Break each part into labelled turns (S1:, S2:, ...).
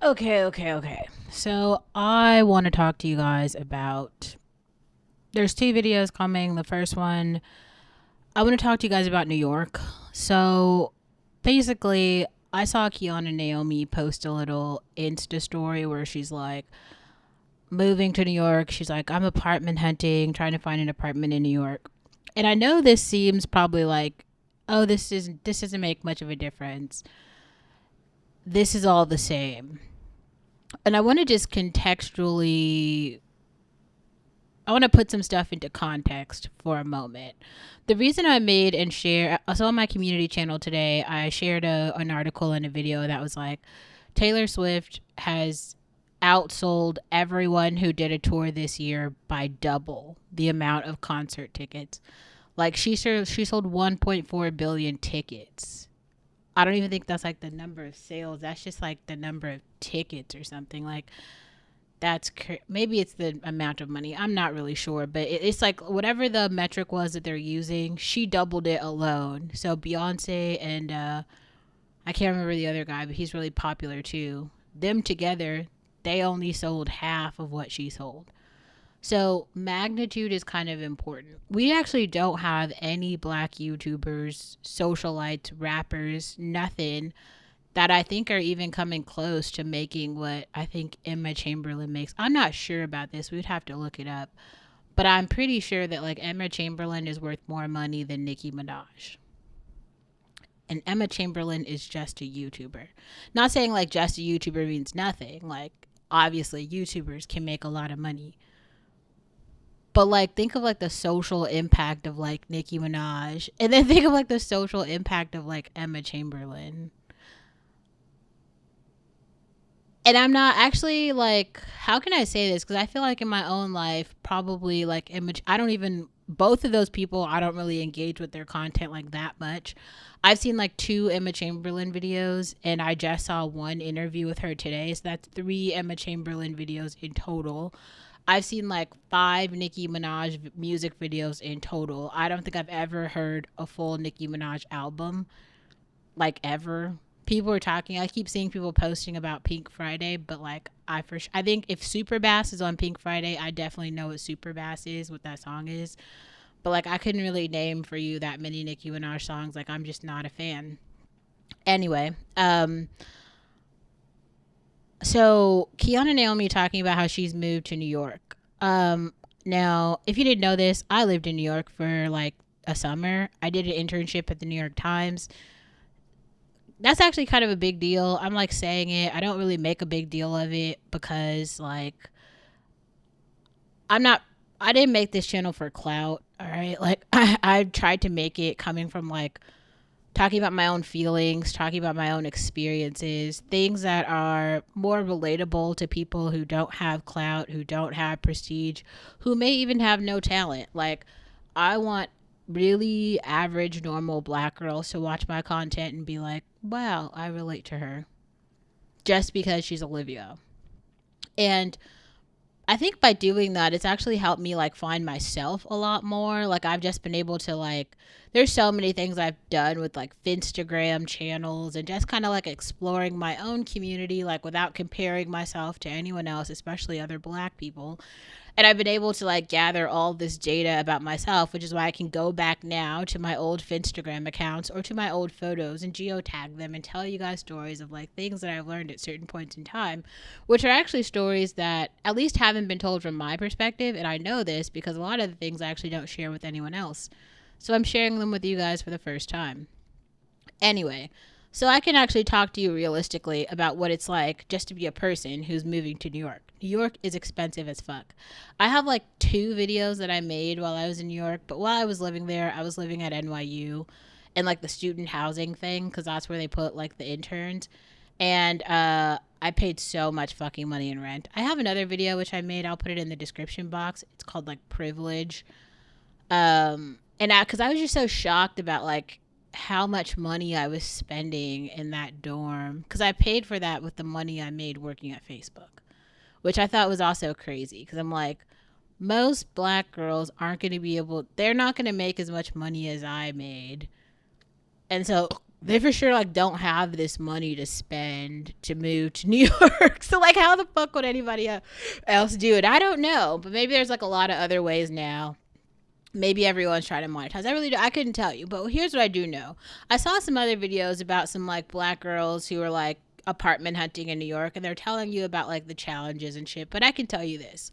S1: Okay. So I want to talk to you guys about. There's two videos coming. The first one, I want to talk to you guys about New York. So basically, I saw Kiana Naomi post a little Insta story where she's like moving to New York. She's like, I'm apartment hunting, trying to find an apartment in New York. And I know this seems probably like, oh, this doesn't make much of a difference. This is all the same. And I want to just contextually I want to put some stuff into context for a moment. The reason I made and share, so on my community channel today, I shared an article and a video that was like, Taylor Swift has outsold everyone who did a tour this year by double the amount of concert tickets. Like she sold 1.4 billion tickets. I don't even think that's like the number of sales. That's just like the number of tickets or something. Like maybe it's the amount of money. I'm not really sure, but it's like whatever the metric was that they're using, she doubled it alone. So Beyonce and I can't remember the other guy, but he's really popular too. Them together, they only sold half of what she sold. So magnitude is kind of important. We actually don't have any black YouTubers, socialites, rappers, nothing that I think are even coming close to making what I think Emma Chamberlain makes. I'm not sure about this. We'd have to look it up. But I'm pretty sure that like Emma Chamberlain is worth more money than Nicki Minaj. And Emma Chamberlain is just a YouTuber. Not saying like just a YouTuber means nothing. Like obviously YouTubers can make a lot of money. But like think of like the social impact of like Nicki Minaj and then think of like the social impact of like Emma Chamberlain. And I'm not actually like, how can I say this? Because I feel like in my own life, probably like image, I don't even, both of those people, I don't really engage with their content like that much. I've seen like two Emma Chamberlain videos, and I just saw one interview with her today. So that's three Emma Chamberlain videos in total. I've seen like five Nicki Minaj music videos in total. I don't think I've ever heard a full Nicki Minaj album, like ever. People are talking. I keep seeing people posting about Pink Friday, but like I think if Super Bass is on Pink Friday, I definitely know what Super Bass is, what that song is. But like I couldn't really name for you that many Nicki Minaj songs. Like I'm just not a fan. Anyway, so Kiana Naomi talking about how she's moved to New York. Now if you didn't know this, I lived in New York for like a summer. I did an internship at the New York Times. That's actually kind of a big deal. I'm like saying it. I don't really make a big deal of it because like I'm not I didn't make this channel for clout, all right? Like I tried to make it coming from like talking about my own feelings, talking about my own experiences, things that are more relatable to people who don't have clout, who don't have prestige, who may even have no talent. Like I want really average, normal black girls to watch my content and be like, wow, I relate to her just because she's Olivia. And I think by doing that, it's actually helped me like find myself a lot more. Like I've just been able to like, there's so many things I've done with like Finstagram channels and just kind of like exploring my own community, like without comparing myself to anyone else, especially other black people. And I've been able to like gather all this data about myself, which is why I can go back now to my old Finstagram accounts or to my old photos and geotag them and tell you guys stories of like things that I've learned at certain points in time, which are actually stories that at least haven't been told from my perspective. And I know this because a lot of the things I actually don't share with anyone else. So I'm sharing them with you guys for the first time. Anyway, so I can actually talk to you realistically about what it's like just to be a person who's moving to New York. New York is expensive as fuck. I have like two videos that I made while I was in New York, but while I was living there, I was living at NYU and like the student housing thing because that's where they put like the interns. And I paid so much fucking money in rent. I have another video which I made. I'll put it in the description box. It's called like Privilege. And because I was just so shocked about like how much money I was spending in that dorm because I paid for that with the money I made working at Facebook, which I thought was also crazy because I'm like, most black girls aren't going to be able, they're not going to make as much money as I made. And so they for sure like don't have this money to spend to move to New York. So like how the fuck would anybody else do it? I don't know, but maybe there's like a lot of other ways now. Maybe everyone's trying to monetize. I couldn't tell you, but here's what I do know. I saw some other videos about some like black girls who are like apartment hunting in New York, and they're telling you about like the challenges and shit. But I can tell you this.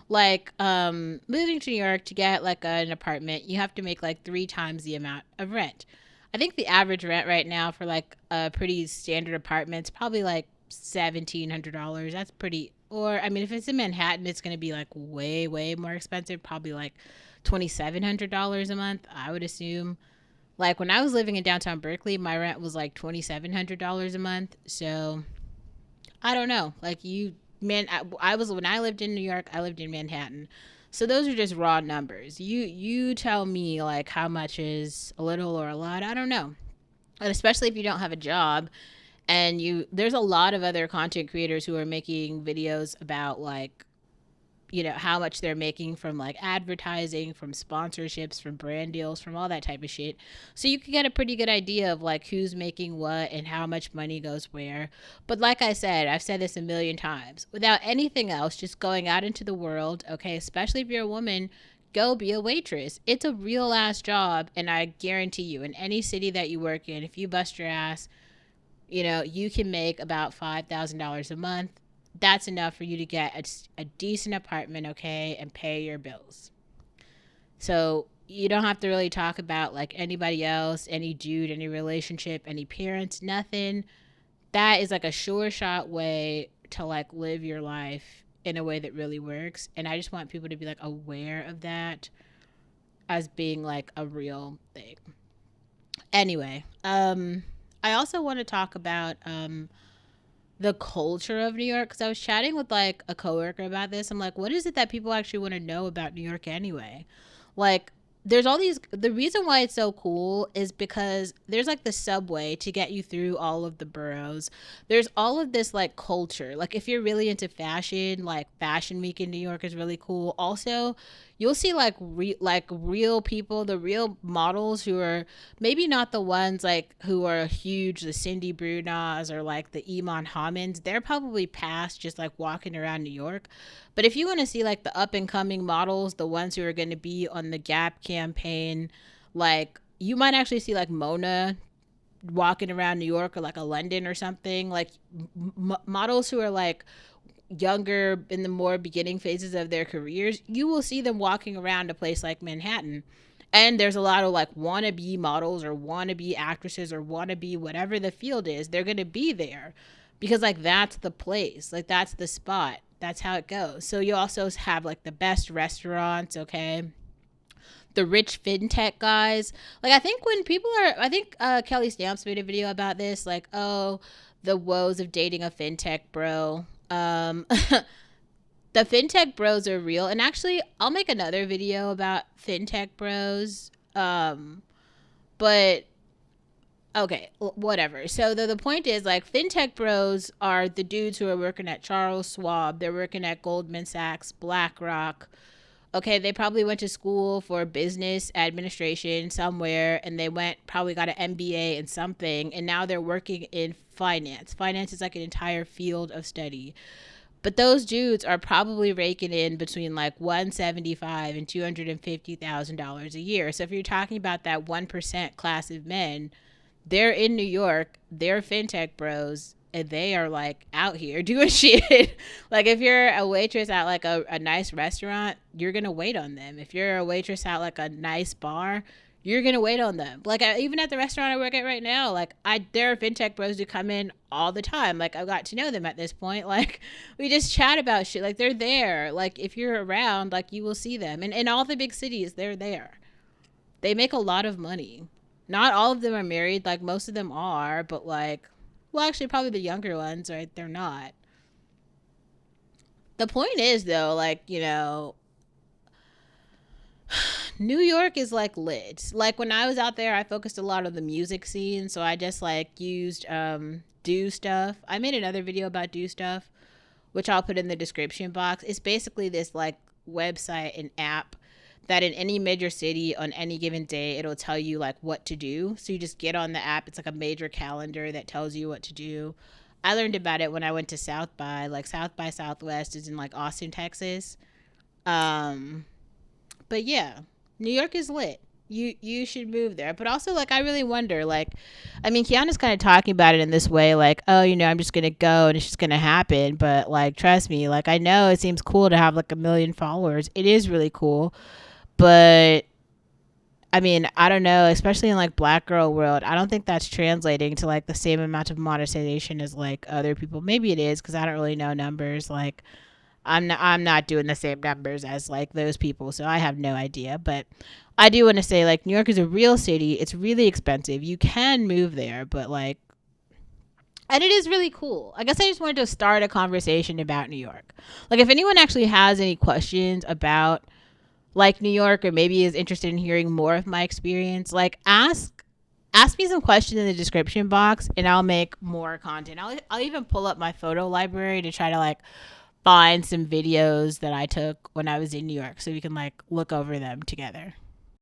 S1: Like moving to New York to get like an apartment, you have to make like 3 times the amount of rent. I think the average rent right now for like a pretty standard apartment is probably like $1,700. That's pretty. Or I mean, if it's in Manhattan, it's gonna be like way more expensive. Probably like $2,700 a month, I would assume. Like when I was living in downtown Berkeley, my rent was like $2,700 a month. So I don't know. Like man, I was when I lived in New York, I lived in Manhattan. So those are just raw numbers. You tell me like how much is a little or a lot. I don't know. And especially if you don't have a job, and there's a lot of other content creators who are making videos about like, you know, how much they're making from like advertising, from sponsorships, from brand deals, from all that type of shit. So you can get a pretty good idea of like who's making what and how much money goes where. But like I said, I've said this a million times, without anything else, just going out into the world, okay, especially if you're a woman, go be a waitress. It's a real ass job. And I guarantee you, in any city that you work in, if you bust your ass, you know, you can make about $5,000 a month. That's enough for you to get a decent apartment, okay, and pay your bills. So you don't have to really talk about like anybody else, any dude, any relationship, any parents, nothing. That is like a sure shot way to like live your life in a way that really works. And I just want people to be like aware of that as being like a real thing. Anyway, I also want to talk about the culture of New York, because I was chatting with like a coworker about this. I'm like, what is it that people actually want to know about New York anyway? Like, there's all these. The reason why it's so cool is because there's like the subway to get you through all of the boroughs. There's all of this like culture. Like, if you're really into fashion, like Fashion Week in New York is really cool. Also, you'll see like real people, the real models who are maybe not the ones like who are huge, the Cindy Brunas or like the Iman Hamins. They're probably past just like walking around New York. But if you want to see like the up and coming models, the ones who are going to be on the Gap campaign, like you might actually see like Mona walking around New York or like a London or something, like models who are like younger in the more beginning phases of their careers. You will see them walking around a place like Manhattan. And there's a lot of like wannabe models or wannabe actresses or wannabe whatever the field is. They're going to be there because like that's the place, like that's the spot. That's how it goes. So you also have like the best restaurants, okay? The rich fintech guys. Like I think when people are, I think Kelly Stamps made a video about this, like, oh, the woes of dating a fintech bro. The fintech bros are real, and actually I'll make another video about fintech bros. But okay, whatever. So the point is like fintech bros are the dudes who are working at Charles Schwab, they're working at Goldman Sachs, BlackRock. Okay, they probably went to school for business administration somewhere, and they probably got an MBA in something, and now they're working in finance. Finance is like an entire field of study. But those dudes are probably raking in between like $175,000 and $250,000 a year. So if you're talking about that 1% class of men, they're in New York, they're fintech bros, and they are like out here doing shit. Like if you're a waitress at like a nice restaurant, you're gonna wait on them. If you're a waitress at like a nice bar, you're gonna wait on them. Like even at the restaurant I work at right now, like there are fintech bros who come in all the time. Like I've got to know them at this point. Like we just chat about shit. Like they're there. Like if you're around, like you will see them. And in all the big cities, they're there. They make a lot of money. Not all of them are married. Like most of them are, but like, well, actually, probably the younger ones, right? They're not. The point is, though, like, you know, New York is like lit. Like when I was out there, I focused a lot on the music scene. So I just like used Do Stuff. I made another video about Do Stuff, which I'll put in the description box. It's basically this like website and app that in any major city on any given day, it'll tell you like what to do. So you just get on the app. It's like a major calendar that tells you what to do. I learned about it when I went to South by. Like South by Southwest is in like Austin, Texas. Um, but yeah, New York is lit. You should move there. But also, like, I really wonder, like, I mean, Kiana's kind of talking about it in this way, like, oh, I'm just gonna go and it's just gonna happen. But like, trust me, like, I know it seems cool to have like a million followers. It is really cool, but I mean, I don't know, especially in like black girl world, I don't think that's translating to like the same amount of monetization as like other people. Maybe it is because I don't really know numbers. Like, I'm not doing the same numbers as like those people, so I have no idea. But I do want to say like New York is a real city. It's really expensive. You can move there, but like, and it is really cool. I guess I just wanted to start a conversation about New York. Like, if anyone actually has any questions about like New York, or maybe is interested in hearing more of my experience, like ask me some questions in the description box and I'll make more content. I'll even pull up my photo library to try to like find some videos that I took when I was in New York so we can like look over them together.